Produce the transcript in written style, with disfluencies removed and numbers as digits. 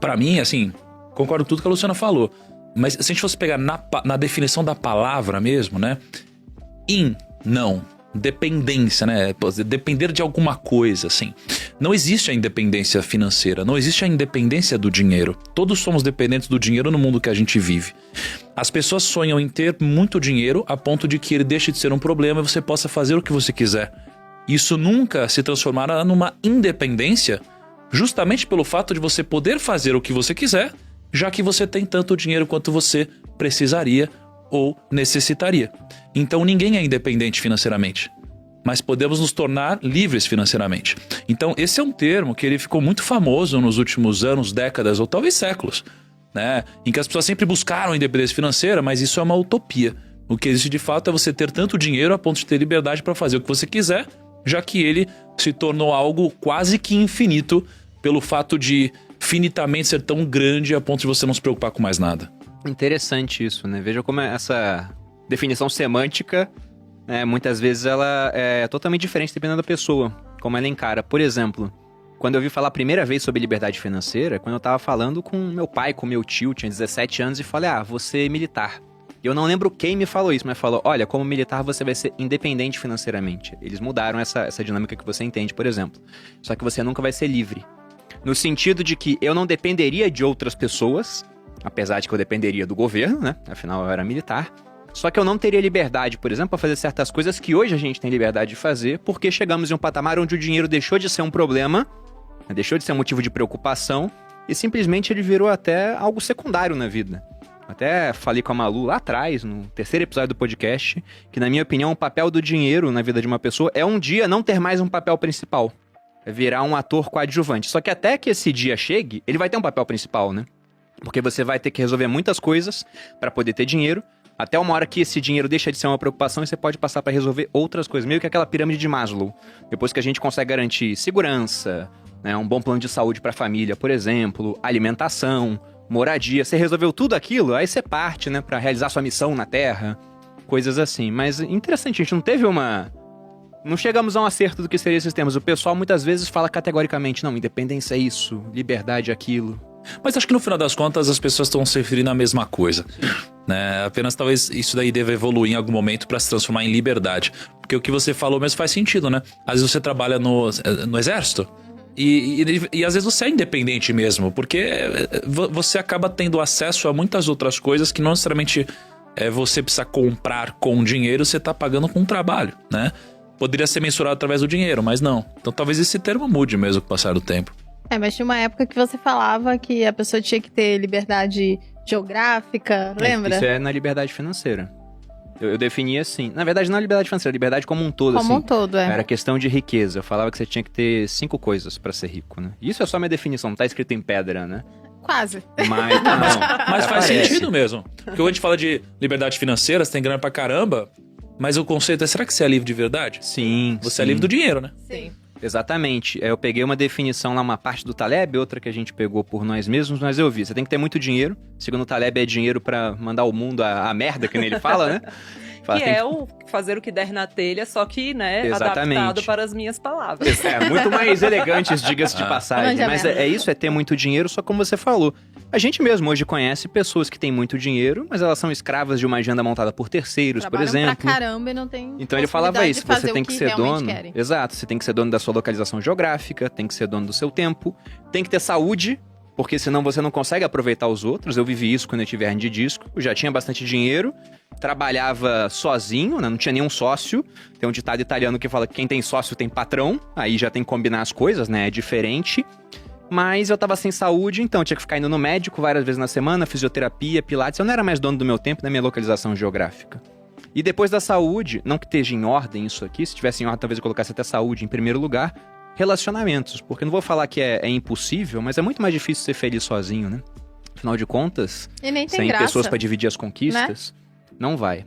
Pra mim, assim, concordo com tudo que a Luciana falou. Mas se a gente fosse pegar na definição da palavra mesmo, né? Não. Dependência, né? Depender de alguma coisa, assim. Não existe a independência financeira, não existe a independência do dinheiro. Todos somos dependentes do dinheiro no mundo que a gente vive. As pessoas sonham em ter muito dinheiro a ponto de que ele deixe de ser um problema e você possa fazer o que você quiser. Isso nunca se transformará numa independência, justamente pelo fato de você poder fazer o que você quiser, já que você tem tanto dinheiro quanto você precisaria ou necessitaria. Então ninguém é independente financeiramente, mas podemos nos tornar livres financeiramente. Então esse é um termo que ele ficou muito famoso nos últimos anos, décadas ou talvez séculos, né? Em que as pessoas sempre buscaram independência financeira, mas isso é uma utopia. O que existe de fato é você ter tanto dinheiro a ponto de ter liberdade para fazer o que você quiser, já que ele se tornou algo quase que infinito pelo fato de finitamente ser tão grande a ponto de você não se preocupar com mais nada. Interessante isso, né? Veja como essa definição semântica, né, muitas vezes ela é totalmente diferente dependendo da pessoa, como ela encara. Por exemplo, quando eu ouvi falar a primeira vez sobre liberdade financeira, quando eu tava falando com meu pai, com meu tio, tinha 17 anos, e falei, você é militar. E eu não lembro quem me falou isso, mas falou, olha, como militar você vai ser independente financeiramente. Eles mudaram essa dinâmica que você entende, por exemplo. Só que você nunca vai ser livre. No sentido de que eu não dependeria de outras pessoas, apesar de que eu dependeria do governo, né? Afinal, eu era militar. Só que eu não teria liberdade, por exemplo, para fazer certas coisas que hoje a gente tem liberdade de fazer, porque chegamos em um patamar onde o dinheiro deixou de ser um problema, deixou de ser um motivo de preocupação, e simplesmente ele virou até algo secundário na vida. Até falei com a Malu lá atrás, no terceiro episódio do podcast, que na minha opinião o papel do dinheiro na vida de uma pessoa é um dia não ter mais um papel principal. É virar um ator coadjuvante. Só que até que esse dia chegue, ele vai ter um papel principal, né? Porque você vai ter que resolver muitas coisas para poder ter dinheiro, até uma hora que esse dinheiro deixa de ser uma preocupação e você pode passar para resolver outras coisas. Meio que aquela pirâmide de Maslow. Depois que a gente consegue garantir segurança, né, um bom plano de saúde para a família, por exemplo, alimentação, moradia, você resolveu tudo aquilo, aí você parte, né, para realizar sua missão na Terra, coisas assim. Mas interessante, a gente não teve não chegamos a um acerto do que seriam esses termos. O pessoal muitas vezes fala categoricamente, não, independência é isso, liberdade é aquilo. Mas acho que no final das contas as pessoas estão se referindo à mesma coisa, né? Apenas talvez isso daí deva evoluir em algum momento para se transformar em liberdade. Porque o que você falou mesmo faz sentido, né? Às vezes você trabalha no exército e às vezes você é independente mesmo, porque você acaba tendo acesso a muitas outras coisas que não necessariamente você precisa comprar com dinheiro, você está pagando com trabalho, né? Poderia ser mensurado através do dinheiro, mas não. Então talvez esse termo mude mesmo com o passar do tempo. Mas tinha uma época que você falava que a pessoa tinha que ter liberdade geográfica, lembra? Isso é na liberdade financeira. Eu definia assim. Na verdade, não é liberdade financeira, liberdade como um todo. Como assim. um todo, é. Era questão de riqueza. Eu falava que você tinha que ter 5 coisas pra ser rico, né? Isso é só minha definição, não tá escrito em pedra, né? Quase. Mas, não, Mas faz aparece. sentido mesmo. Porque quando a gente fala de liberdade financeira, você tem grana pra caramba, mas o conceito é, será que você é livre de verdade? Sim. Você é livre do dinheiro, né? Sim. Exatamente. Eu peguei uma definição lá, uma parte do Taleb, outra que a gente pegou por nós mesmos, mas eu vi. Você tem que ter muito dinheiro. Segundo o Taleb, é dinheiro pra mandar o mundo a merda, que nem ele fala, né? Fala, que é o fazer o que der na telha, só que, né, exatamente, adaptado para as minhas palavras. Muito mais elegantes, diga-se de passagem. Mas é isso, é ter muito dinheiro, só como você falou. A gente mesmo hoje conhece pessoas que têm muito dinheiro, mas elas são escravas de uma agenda montada por terceiros, por exemplo. Pra caramba e não tem. Então ele falava isso, você tem que ser dono. Querem. Exato, você tem que ser dono da sua localização geográfica, tem que ser dono do seu tempo, tem que ter saúde, porque senão você não consegue aproveitar os outros. Eu vivi isso quando eu tive hernia de disco, eu já tinha bastante dinheiro, trabalhava sozinho, né? Não tinha nenhum sócio. Tem um ditado italiano que fala que quem tem sócio tem patrão, aí já tem que combinar as coisas, né? É diferente. Mas eu tava sem saúde, então eu tinha que ficar indo no médico várias vezes na semana, fisioterapia, pilates. Eu não era mais dono do meu tempo, da minha localização geográfica. E depois da saúde, não que esteja em ordem isso aqui, se tivesse em ordem talvez eu colocasse até saúde em primeiro lugar, relacionamentos. Porque eu não vou falar que é impossível, mas é muito mais difícil ser feliz sozinho, né? Afinal de contas, e nem tem sem graça, pessoas pra dividir as conquistas, né? Não vai.